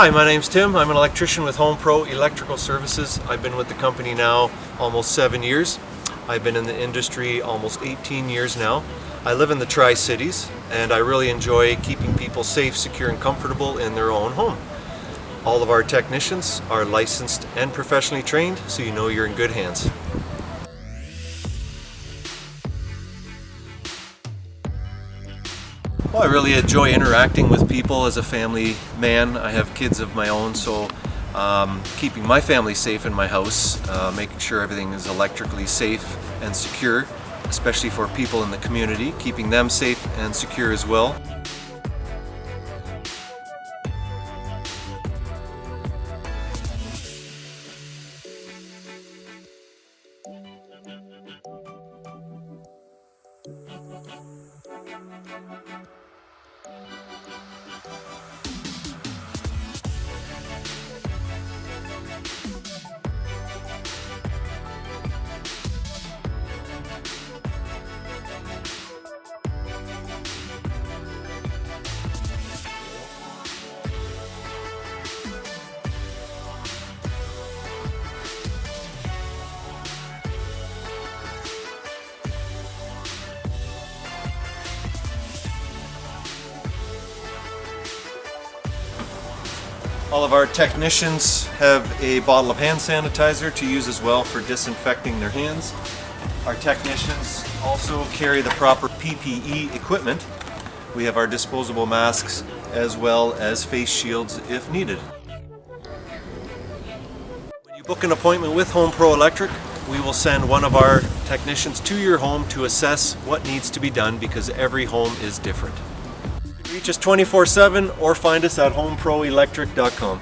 Hi, my name's Tim. I'm an electrician with Home Pro Electrical Services. I've been with the company now almost 7 years. I've been in the industry almost 18 years now. I live in the Tri-Cities and I really enjoy keeping people safe, secure and comfortable in their own home. All of our technicians are licensed and professionally trained, so you know you're in good hands. Well, I really enjoy interacting with people as a family man. I have kids of my own, so keeping my family safe in my house, making sure everything is electrically safe and secure, especially for people in the community, keeping them safe and secure as well. All of our technicians have a bottle of hand sanitizer to use as well for disinfecting their hands. Our technicians also carry the proper PPE equipment. We have our disposable masks as well as face shields if needed. When you book an appointment with Home Pro Electric, we will send one of our technicians to your home to assess what needs to be done because every home is different. Reach us 24/7 or find us at homeproelectric.com.